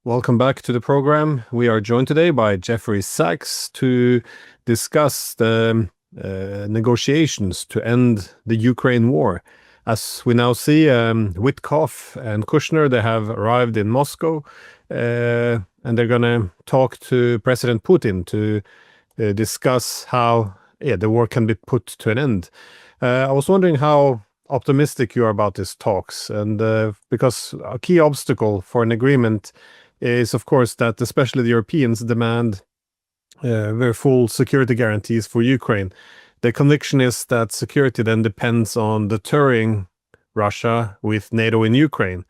Welcome back to the program. We are joined today by Jeffrey Sachs to discuss the negotiations to end the Ukraine war. As we now see, Witkoff and Kushner, they have arrived in Moscow, and they're going to talk to President Putin to discuss how the war can be put to an end. I was wondering how optimistic you are about these talks, and because a key obstacle for an agreement is, of course, that especially the Europeans demand very full security guarantees for Ukraine. The conviction is that security then depends on deterring Russia with NATO in Ukraine,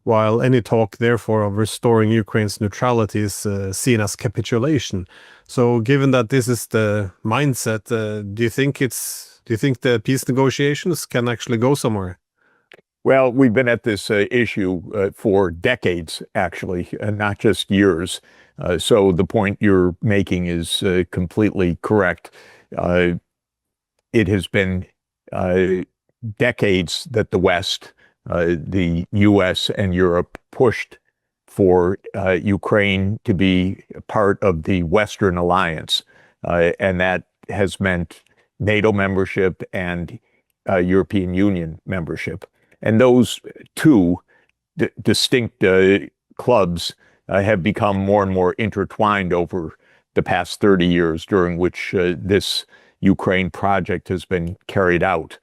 while any talk, therefore, of restoring Ukraine's neutrality is seen as capitulation. So, given that this is the mindset, do you think the peace negotiations can actually go somewhere? Well, we've been at this issue for decades, actually, not just years. So the point you're making is completely correct. It has been decades that the West, the U.S. and Europe, pushed for Ukraine to be part of the Western alliance. And that has meant NATO membership and European Union membership. And those two distinct clubs have become more and more intertwined over the past 30 years, during which this Ukraine project has been carried out.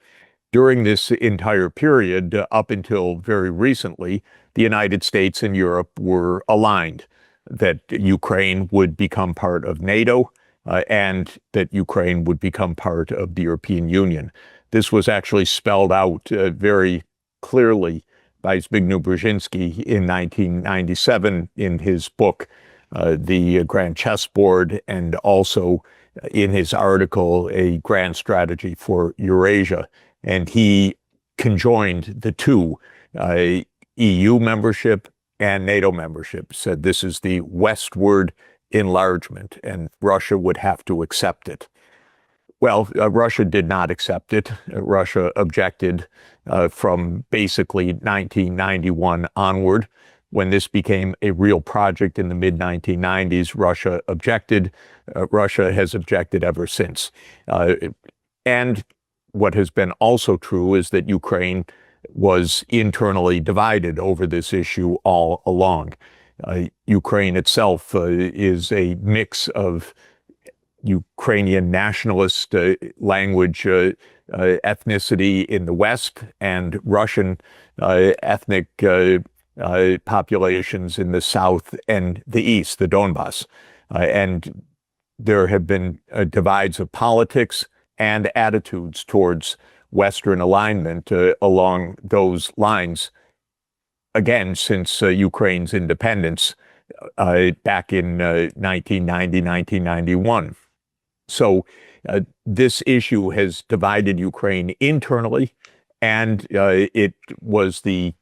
During this entire period, up until very recently, the United States and Europe were aligned that Ukraine would become part of NATO and that Ukraine would become part of the European Union. This was actually spelled out very clearly by Zbigniew Brzezinski in 1997 in his book, The Grand Chessboard, and also in his article, A Grand Strategy for Eurasia. And he conjoined the two, EU membership and NATO membership, said this is the westward enlargement, and Russia would have to accept it. Well, Russia did not accept it. Russia objected from basically 1991 onward. When this became a real project in the mid-1990s, Russia objected. Russia has objected ever since. And what has been also true is that Ukraine was internally divided over this issue all along. Ukraine itself is a mix of Ukrainian nationalist language, ethnicity in the West, and Russian ethnic populations in the South and the East, the Donbass. And there have been divides of politics and attitudes towards Western alignment along those lines, again, since Ukraine's independence back in 1990, 1991. So this issue has divided Ukraine internally, and it was the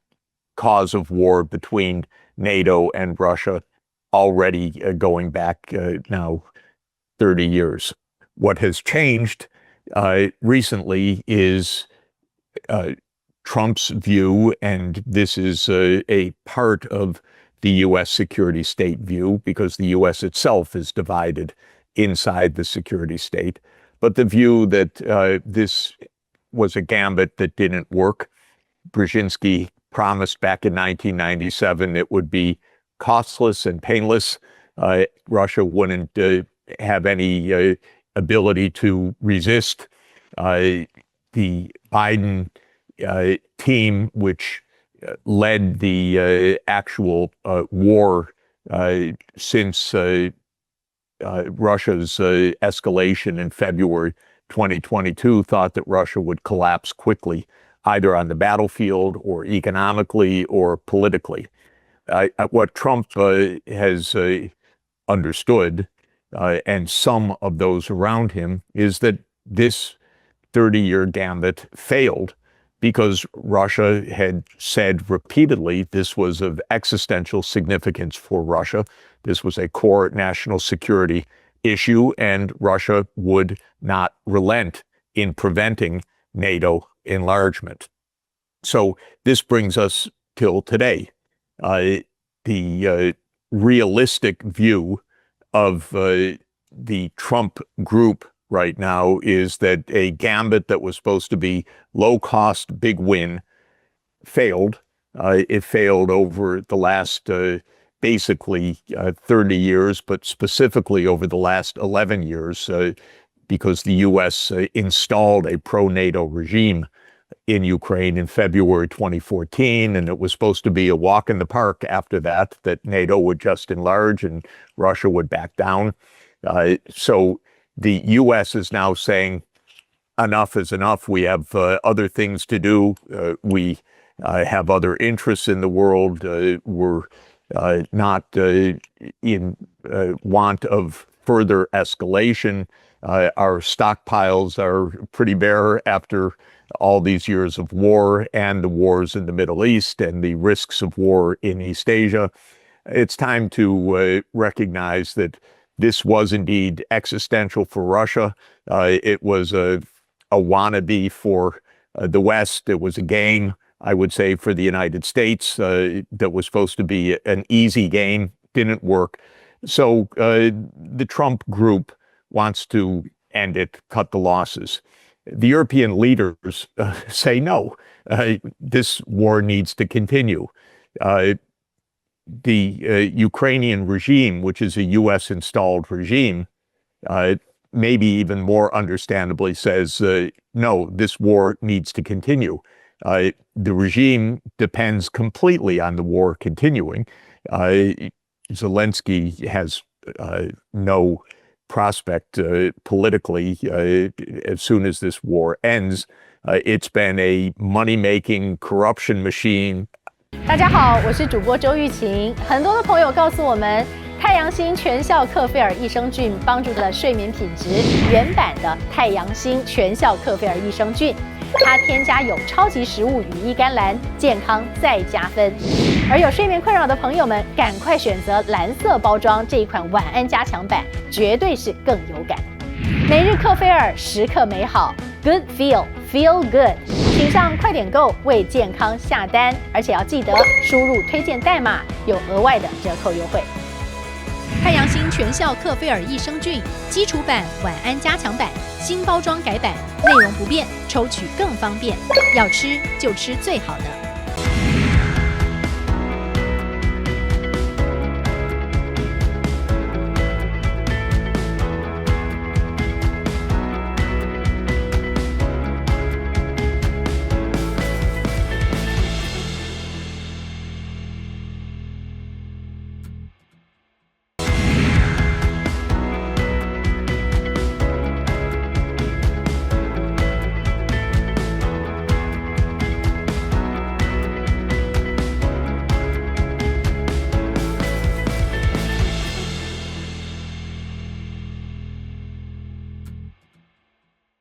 cause of war between NATO and Russia already going back now 30 years. What has changed recently is Trump's view, and this is a part of the U.S. security state view, because the U.S. itself is divided inside the security state, but the view that this was a gambit that didn't work. Brzezinski promised back in 1997 it would be costless and painless. Russia wouldn't have any ability to resist. The Biden team, which led the actual war since Russia's escalation in February 2022, thought that Russia would collapse quickly, either on the battlefield or economically or politically. What Trump has understood, and some of those around him, is that this 30-year gambit failed because Russia had said repeatedly this was of existential significance for Russia. This was a core national security issue, and Russia would not relent in preventing NATO enlargement. So this brings us till today. The realistic view of the Trump group right now is that a gambit that was supposed to be low cost, big win failed. It failed over the last basically 30 years, but specifically over the last 11 years because the U.S. Installed a pro-NATO regime in Ukraine in February 2014, and it was supposed to be a walk in the park after that NATO would just enlarge and Russia would back down. So the U.S. is now saying enough is enough. We have other things to do. We have other interests in the world. We're not in want of further escalation. Our stockpiles are pretty bare after all these years of war and the wars in the Middle East and the risks of war in East Asia. It's time to recognize that this was indeed existential for Russia. It was a wannabe for the West. It was a game, I would say, for the United States that was supposed to be an easy game. Didn't work. So the Trump group wants to end it, cut the losses. The European leaders say no. This war needs to continue. The Ukrainian regime, which is a U.S.-installed regime, maybe even more understandably says, no, this war needs to continue. The regime depends completely on the war continuing. Zelensky has no prospect politically as soon as this war ends. It's been a money-making corruption machine. 大家好，我是主播周玉琴。很多的朋友告诉我们，太阳星全效克菲尔益生菌帮助了睡眠品质。原版的太阳星全效克菲尔益生菌，它添加有超级食物羽衣甘蓝，健康再加分。而有睡眠困扰的朋友们，赶快选择蓝色包装这一款晚安加强版，绝对是更有感。每日克菲尔，时刻美好 ，Good Feel Good。请上快点购为健康下单，而且要记得输入推荐代码，有额外的折扣优惠。太阳星全效克菲尔益生菌基础版、晚安加强版，新包装改版，内容不变，抽取更方便。要吃就吃最好的。